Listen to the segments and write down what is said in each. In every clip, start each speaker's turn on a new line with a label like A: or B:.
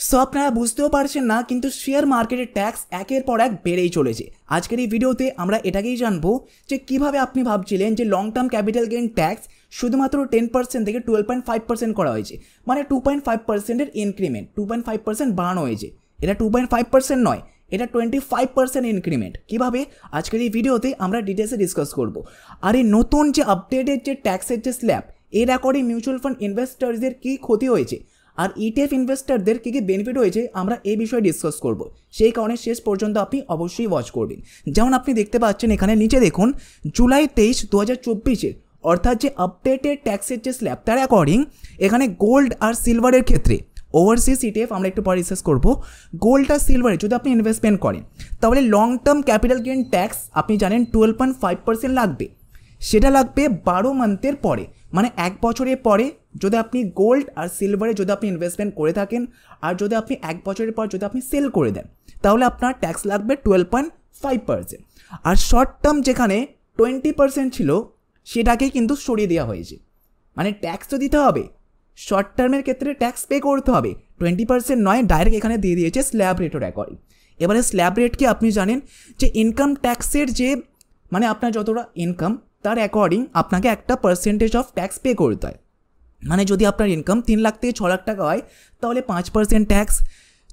A: So আপনারা বুঝতেও পারছেন না, কিন্তু শেয়ার মার্কেটের ট্যাক্স একের পর এক বেড়েই চলেছে। আজকের এই ভিডিওতে আমরা এটাকেই জানবো যে কিভাবে আপনি ভাবছিলেন যে long term capital gain tax শুধুমাত্র 10% থেকে 12.5% করা হয়েছে, মানে 2.5%-এর ইনক্রিমেন্ট, 2.5% বাড়ানো হয়েছে। এটা 2.5% নয়, এটা 25% ইনক্রিমেন্ট। কীভাবে আজকের এই ভিডিওতে আমরা ডিটেলসে ডিসকাস করব। আর এই নতুন যে আপডেটেড যে ট্যাক্সের যে স্ল্যাব, এর অ্যাকর্ডিং মিউচুয়াল ফান্ড ইনভেস্টারদের কী ক্ষতি হয়েছে আর ইটিএফ ইনভেস্টারদের কী কী বেনিফিট হয়েছে আমরা এই বিষয়ে ডিসকাস করব। সেই কারণে শেষ পর্যন্ত আপনি অবশ্যই ওয়াচ করবেন। যেমন আপনি দেখতে পাচ্ছেন এখানে নিচে দেখুন, জুলাই 23, 2024 অর্থাৎ যে আপডেটেড ট্যাক্সের যে স্ল্যাব, তার অ্যাকর্ডিং এখানে গোল্ড আর সিলভারের ক্ষেত্রে ওভারসিজ ইটিএফ আমরা একটু পরে ডিসকাস করবো। গোল্ড আর সিলভারে যদি আপনি ইনভেস্টমেন্ট করেন তাহলে long term capital gain tax আপনি জানেন 12.5% লাগবে। সেটা লাগবে 12 মান্থের পরে, মানে 1 বছরের পরে যদি আপনি গোল্ড আর সিলভারে যদি আপনি ইনভেস্টমেন্ট করে থাকেন, আর যদি আপনি 1 বছরের পর যদি আপনি সেল করে দেন তাহলে আপনার ট্যাক্স লাগবে 12.5%। আর শর্ট টার্ম যেখানে 20% ছিল সেটাকেই কিন্তু সরিয়ে দেওয়া হয়েছে, মানে ট্যাক্স তো দিতে হবে, শর্ট টার্মের ক্ষেত্রে ট্যাক্স পে করতে হবে, 20% নয়, ডাইরেক্ট এখানে দিয়ে দিয়েছে স্ল্যাব রেটের অ্যাকর্ডিং। এবারে স্ল্যাব রেট কি আপনি জানেন যে ইনকাম ট্যাক্সের যে মানে আপনার যতটা ইনকাম তার অ্যাকর্ডিং আপনাকে একটা পার্সেন্টেজ অফ ট্যাক্স পে করতে হয়। মানে যদি আপনার ইনকাম 3 লাখ থেকে 6 লাখ টাকা হয় তাহলে 5% ট্যাক্স,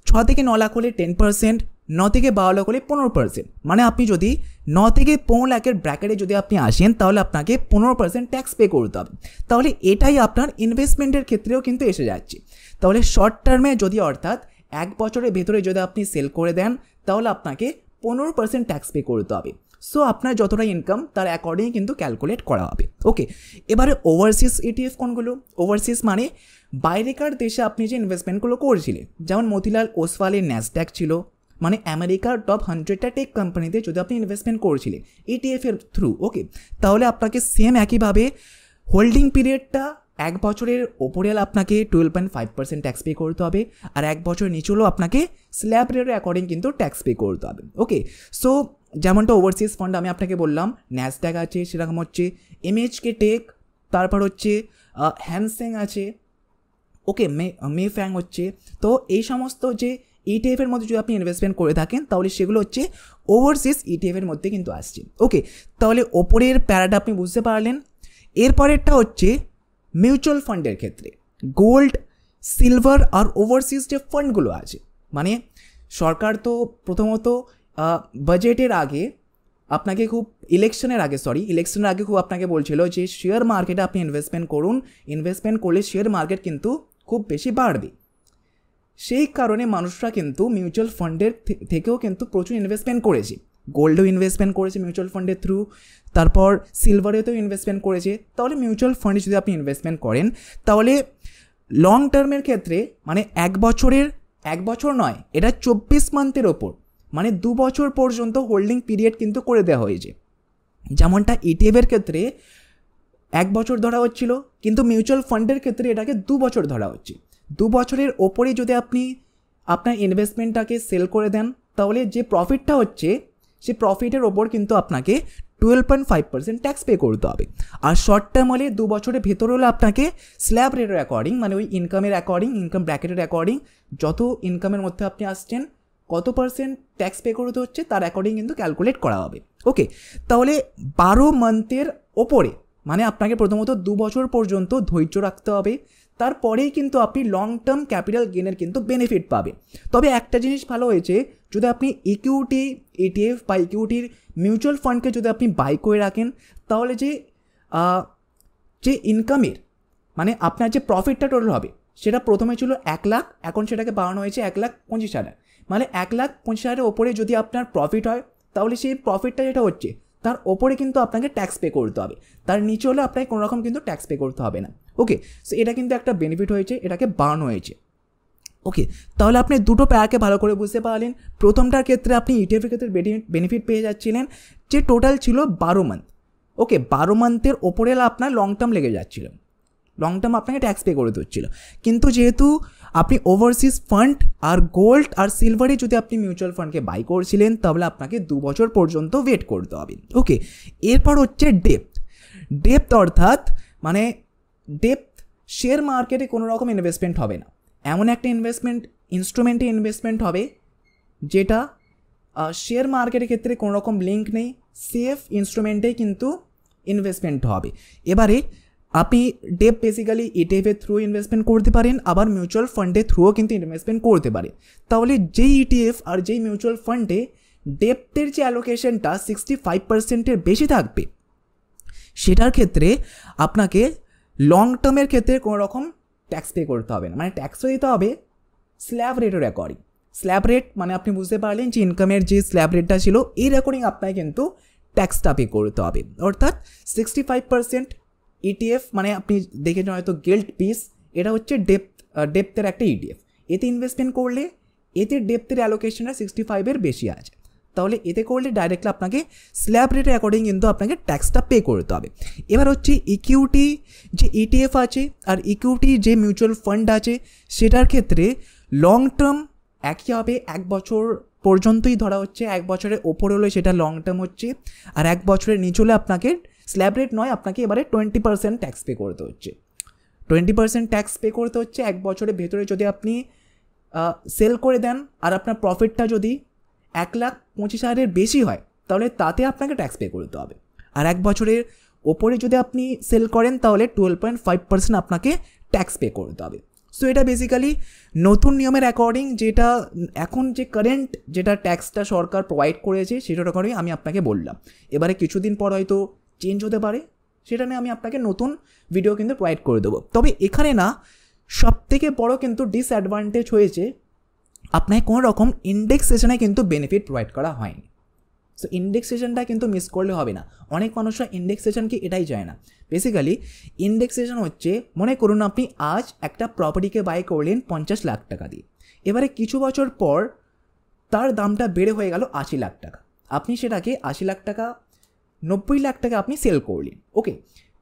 A: 6 থেকে 9 লাখ হলে 10%, 9 থেকে 12 লাখ হলে 15%। মানে আপনি যদি 9 থেকে 15 লাখের ব্র্যাকেটে যদি আপনি আসেন তাহলে আপনাকে 15% ট্যাক্স পে করতে হবে। তাহলে এটাই আপনার ইনভেস্টমেন্টের ক্ষেত্রেও কিন্তু এসে যাচ্ছে। তাহলে শর্ট টার্মে যদি অর্থাৎ 1 বছরের ভেতরে যদি আপনি সেল করে দেন তাহলে আপনাকে 15% ট্যাক্স পে করতে হবে। সো আপনার যতটা ইনকাম তার অ্যাকর্ডিং কিন্তু ক্যালকুলেট করা হবে। ওকে, এবারে ওভারসিজ ইটিএফ কোনগুলো? ওভারসিজ মানে বাইরেকার দেশে আপনি যে ইনভেস্টমেন্টগুলো করেছিলেন, যেমন মতিলাল ওসওয়ালের ন্যাসড্যাক ছিল, মানে আমেরিকার টপ 100টা টেক কোম্পানিতে যদি আপনি ইনভেস্টমেন্ট করেছিলেন ইটিএফের থ্রু, ওকে, তাহলে আপনাকে সেম একইভাবে হোল্ডিং পিরিয়ডটা 1 বছরের ওপরে আপনাকে 12.5% ট্যাক্স পে করতে হবে, আর 1 বছরের নিচে হলেও আপনাকে স্ল্যাব রেটের অ্যাকর্ডিং কিন্তু ট্যাক্স পে করতে হবে। ওকে, সো যেমনটা ওভারসিজ ফান্ড আমি আপনাকে বললাম ন্যাসড্যাক আছে, সেরকম হচ্ছে এমএইচকে টেক, তারপর হচ্ছে হ্যানসেং আছে, ওকে, মেফ্যাং হচ্ছে। তো এই সমস্ত যে ইটিএফের মধ্যে যদি আপনি ইনভেস্টমেন্ট করে থাকেন তাহলে সেগুলো হচ্ছে ওভারসিজ ইটিএফের মধ্যে কিন্তু আসছে। ওকে, তাহলে ওপরের প্যারাটা আপনি বুঝতে পারলেন। এরপরেরটা হচ্ছে মিউচুয়াল ফান্ডের ক্ষেত্রে গোল্ড, সিলভার আর ওভারসিজ যে ফান্ডগুলো আছে, মানে সরকার তো প্রথমত বাজেটের আগে আপনাকে খুব ইলেকশনের আগে খুব আপনাকে বলছিল যে শেয়ার মার্কেটে আপনি ইনভেস্টমেন্ট করুন, ইনভেস্টমেন্ট করলে শেয়ার মার্কেট কিন্তু খুব বেশি বাড়বে। সেই কারণে মানুষরা কিন্তু মিউচুয়াল ফান্ডের থেকেও কিন্তু প্রচুর ইনভেস্টমেন্ট করেছে, গোল্ডেও ইনভেস্টমেন্ট করেছে মিউচুয়াল ফান্ডের থ্রু, তারপর সিলভারেতেও ইনভেস্টমেন্ট করেছে। তাহলে মিউচুয়াল ফান্ডে যদি আপনি ইনভেস্টমেন্ট করেন তাহলে লং টার্মের ক্ষেত্রে মানে 1 বছর নয়, এটা 24 মান্থের ওপর, মানে 2 বছর পর্যন্ত হোল্ডিং পিরিয়ড কিন্তু করে দেওয়া হয়েছে। যেমনটা ইটিএফের ক্ষেত্রে 1 বছর ধরা হচ্ছিল, কিন্তু মিউচুয়াল ফান্ডের ক্ষেত্রে এটাকে 2 বছর ধরা হচ্ছে। 2 বছরের ওপরে যদি আপনি আপনার ইনভেস্টমেন্টটাকে সেল করে দেন তাহলে যে প্রফিটটা হচ্ছে সেই প্রফিটের ওপর কিন্তু আপনাকে 12.5% ট্যাক্স পে করতে হবে। আর শর্ট টার্ম হলে 2 বছরের ভেতর হলে আপনাকে স্ল্যাব রেটের অ্যাকর্ডিং, মানে ওই ইনকামের অ্যাকর্ডিং, ইনকাম ব্র্যাকেটের অ্যাকর্ডিং, যত ইনকামের মধ্যে আপনি আসছেন কত পার্সেন্ট ট্যাক্স পে করতে হচ্ছে তার অ্যাকর্ডিং কিন্তু ক্যালকুলেট করা হবে। ওকে, তাহলে 12 মান্থের ওপরে মানে আপনাকে প্রথমত 2 বছর পর্যন্ত ধৈর্য রাখতে হবে, তারপরেই কিন্তু আপনি লং টার্ম ক্যাপিটাল গেনের কিন্তু বেনিফিট পাবে। তবে একটা জিনিস ভালো হয়েছে, যদি আপনি ইকুইটি ইটিএফ বা ইকুইটির মিউচুয়াল ফান্ডকে যদি আপনি বাই করে রাখেন তাহলে যে ইনকামের মানে আপনার যে প্রফিটটা টোটাল হবে সেটা প্রথমে ছিল 1 লাখ, এখন সেটাকে বাড়ানো হয়েছে 1,25,000, মানে 1,25,000-এর ওপরে যদি আপনার প্রফিট হয় তাহলে সেই প্রফিটটা যেটা হচ্ছে তার ওপরে কিন্তু আপনাকে ট্যাক্স পে করতে হবে, তার নিচে হলে আপনাকে কোনো রকম কিন্তু ট্যাক্স পে করতে হবে না। ওকে, সো এটা কিন্তু একটা বেনিফিট হয়েছে, এটাকে বাড়ানো হয়েছে। ওকে, তাহলে আপনি দুটো প্যারাকে ভালো করে বুঝতে পারলেন। প্রথমটার ক্ষেত্রে আপনি ইটিএফের ক্ষেত্রে বেনিফিট পেয়ে যাচ্ছিলেন যে টোটাল ছিল 12 মান্থ। ওকে, 12 মান্থের ওপরে আপনার লং টার্ম লেগে যাচ্ছিল, লং টার্ম আপনাকে ট্যাক্স পে করে দিচ্ছিল। কিন্তু যেহেতু আপনি ওভারসিজ ফান্ড আর গোল্ড আর সিলভারে যদি আপনি মিউচুয়াল ফান্ডকে বাই করছিলেন তাহলে আপনাকে 2 বছর পর্যন্ত ওয়েট করতে হবে। ওকে, এরপর হচ্ছে ডেপথ অর্থাৎ মানে ডেপথ শেয়ার মার্কেটে কোনো রকম ইনভেস্টমেন্ট হবে না, এমন একটা ইনস্ট্রুমেন্টে ইনভেস্টমেন্ট হবে যেটা শেয়ার মার্কেটের ক্ষেত্রে কোনো রকম লিঙ্ক নেই, সেফ ইনস্ট্রুমেন্টেই কিন্তু ইনভেস্টমেন্ট হবে। এবারে আপনি ডেপ বেসিক্যালি ইটিএফের থ্রু ইনভেস্টমেন্ট করতে পারেন, আবার মিউচুয়াল ফান্ডের থ্রুও কিন্তু ইনভেস্টমেন্ট করতে পারেন। তাহলে যেই ইটিএফ আর যেই মিউচুয়াল ফান্ডে ডেপ্থের যে অ্যালোকেশনটা 65%-এর বেশি থাকবে, সেটার ক্ষেত্রে আপনাকে লং টার্মের ক্ষেত্রে কোনো রকম ট্যাক্স পে করতে হবে না, মানে ট্যাক্সও দিতে হবে স্ল্যাব রেটের অ্যাকর্ডিং। স্ল্যাব রেট মানে আপনি বুঝতে পারলেন যে ইনকামের যে স্ল্যাব রেটটা ছিল এর অ্যাকর্ডিং আপনাকে কিন্তু ট্যাক্সটা পে করতে হবে। অর্থাৎ 65% ইটিএফ মানে আপনি দেখেছেন হয়তো গিল্ড পিস, এটা হচ্ছে ডেপ্থের একটা ইটিএফ। এতে ইনভেস্টমেন্ট করলে এতে ডেপ্থের অ্যালোকেশনটা 65-এর বেশি আছে, তাহলে এতে করলে ডাইরেক্টলি আপনাকে স্ল্যাব রেটের অ্যাকর্ডিং কিন্তু আপনাকে ট্যাক্সটা পে করতে হবে। এবার হচ্ছে ইকুইটি যে ইটিএফ আছে আর ইকুইটি যে মিউচুয়াল ফান্ড আছে সেটার ক্ষেত্রে লং টার্ম একই হবে, 1 বছর পর্যন্তই ধরা হচ্ছে। 1 বছরের ওপরে হলে সেটা লং টার্ম হচ্ছে, আর 1 বছরের নিচে হলে আপনাকে স্ল্যাব রেট নয়, আপনাকে এবারে 20% ট্যাক্স পে করতে হচ্ছে। 20% ট্যাক্স পে করতে হচ্ছে 1 বছরের ভেতরে। যদি আপনি সেল করে দেন আর আপনার প্রফিটটা যদি 1,25,000-এর বেশি হয় তাহলে তাতে আপনাকে ট্যাক্স পে করতে হবে, আর 1 বছরের ওপরে যদি আপনি সেল করেন তাহলে 12.5% আপনাকে ট্যাক্স পে করতে হবে। সো এটা বেসিক্যালি নতুন নিয়মের অ্যাকর্ডিং, যেটা এখন যে কারেন্ট যেটা ট্যাক্সটা সরকার প্রোভাইড করেছে সেটার অ্যাকর্ডিং আমি আপনাকে বললাম। এবারে কিছুদিন পর হয়তো চেঞ্জ হতে পারে, সেটা নিয়ে আমি আপনাকে নতুন ভিডিও কিন্তু প্রোভাইড করে দেবো। তবে এখানে না সবথেকে বড় কিন্তু ডিসঅ্যাডভান্টেজ হয়েছে আপনাকে কোনো রকম ইন্ডেক্সেশনে কিন্তু বেনিফিট প্রোভাইড করা হয়নি। সো ইন্ডেক্সেশনটা কিন্তু মিস করলে হবে না। অনেক মানুষরা ইন্ডেক্সেশনকে এটাই চায় না। বেসিক্যালি ইন্ডেক্সেশন হচ্ছে, মনে করুন আপনি আজ একটা প্রপার্টিকে বাই করলেন 50 লাখ টাকা দিয়ে, এবারে কিছু বছর পর তার দামটা বেড়ে হয়ে গেল 80 লাখ টাকা, আপনি সেটাকে 80 লাখ টাকা 90 লাখ টাকা আপনি সেল করলেন। ওকে,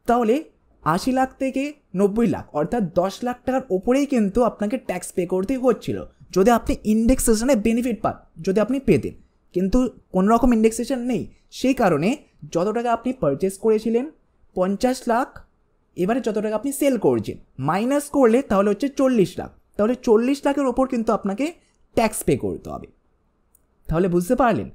A: তাহলে 80 লাখ থেকে 90 লাখ অর্থাৎ 10 লাখ টাকার ওপরেই কিন্তু আপনাকে ট্যাক্স পে করতে হচ্ছিল যদি আপনি ইন্ডেক্সেশনে বেনিফিট পান, যদি আপনি পেতেন। কিন্তু কোনো রকম ইন্ডেক্সেশন নেই, সেই কারণে যত টাকা আপনি পারচেস করেছিলেন 50 লাখ, এবারে যত টাকা আপনি সেল করছেন মাইনাস করলে তাহলে হচ্ছে 40 লাখ, তাহলে 40 লাখের ওপর কিন্তু আপনাকে ট্যাক্স পে করতে হবে। তাহলে বুঝতে পারলেন,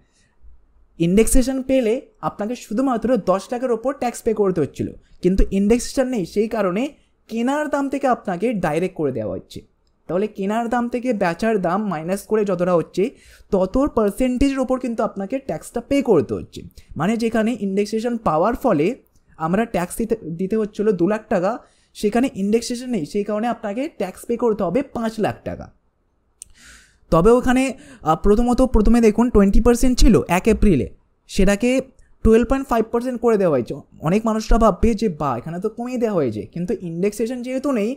A: ইন্ডেক্সেশন পেলে আপনাকে শুধুমাত্র 10 লাখের ওপর ট্যাক্স পে করতে হচ্ছিল, কিন্তু ইন্ডেক্সেশন নেই, সেই কারণে কেনার দাম থেকে আপনাকে ডাইরেক্ট করে দেওয়া হচ্ছে। তাহলে কেনার দাম থেকে বেচার দাম মাইনাস করে যতটা হচ্ছে তত পার্সেন্টেজের ওপর কিন্তু আপনাকে ট্যাক্সটা পে করতে হচ্ছে। মানে যেখানে ইন্ডেক্সেশন পাওয়ার ফলে আমরা ট্যাক্স দিতে হচ্ছিলো 2 লাখ টাকা, সেখানে ইন্ডেক্সেশন নেই, সেই কারণে আপনাকে ট্যাক্স পে করতে হবে 5 লাখ টাকা। তবে ওখানে প্রথমে দেখুন 20% ছিল 1 এপ্রিলে, সেটাকে 12.5% করে দেওয়া হয়েছে। অনেক মানুষরা ভাববে যে এখানে তো কমিয়ে দেওয়া হয়েছে, কিন্তু ইন্ডেক্সেশন যেহেতু নেই,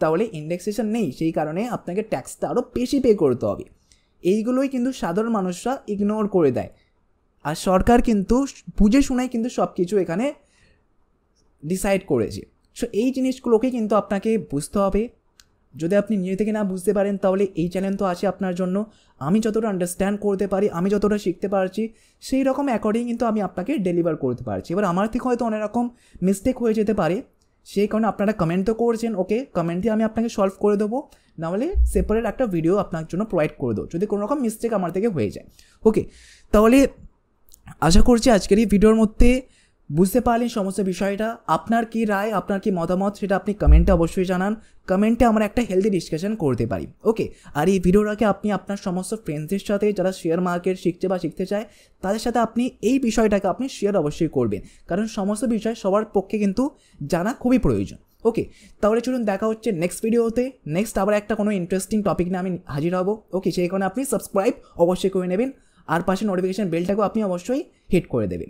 A: তাহলে ইন্ডেক্সেশন নেই, সেই কারণে আপনাকে ট্যাক্সটা আরও বেশি পে করতে হবে। এইগুলোই কিন্তু সাধারণ মানুষরা ইগনোর করে দেয়, আর সরকার কিন্তু বুঝে শুনেই কিন্তু সব কিছু এখানে ডিসাইড করেছে। সো এই জিনিসগুলোকে কিন্তু আপনাকে বুঝতে হবে। যদি আপনি নিজে থেকে না বুঝতে পারেন তাহলে এই চ্যানেল তো আছে আপনার জন্য। আমি যতটা আন্ডারস্ট্যান্ড করতে পারি, আমি যতটা শিখতে পারছি, সেই রকম অ্যাকর্ডিং কিন্তু আমি আপনাকে ডেলিভার করতে পারছি। এবার আমার থেকে হয়তো অনেক রকম মিস্টেক হয়ে যেতে পারে, সেই কারণে আপনারা কমেন্ট তো করছেন, ওকে, কমেন্টে আমি আপনাকে সলভ করে দেবো, নাহলে সেপারেট একটা ভিডিও আপনার জন্য প্রোভাইড করে দেবো যদি কোনো রকম মিস্টেক আমার থেকে হয়ে যায়। ওকে, তাহলে আশা করছি আজকের এই ভিডিওর মধ্যে বুঝতে পারলেন সমস্ত বিষয়টা। আপনার কি রায়, আপনার কি মতামত, সেটা আপনি কমেন্টে অবশ্যই জানান। কমেন্টে আমরা একটা হেলদি ডিসকাশন করতে পারি। ওকে, আর এই ভিডিওটাকে আপনি আপনার সমস্ত ফ্রেন্ডসদের সাথে যারা শেয়ার মার্কেট শিখছে বা শিখতে চায় তাদের সাথে আপনি এই বিষয়টাকে আপনি শেয়ার অবশ্যই করবেন, কারণ সমস্ত বিষয় সবার পক্ষে কিন্তু জানা খুবই প্রয়োজন। ওকে, তাহলে চলুন দেখা হচ্ছে নেক্সট ভিডিওতে। নেক্সট আবার একটা কোনো ইন্টারেস্টিং টপিক নিয়ে আমি হাজির হব। ওকে, সেই কারণে আপনি সাবস্ক্রাইব অবশ্যই করে নেবেন, আর পাশে নোটিফিকেশন বেলটাকেও আপনি অবশ্যই হিট করে দেবেন।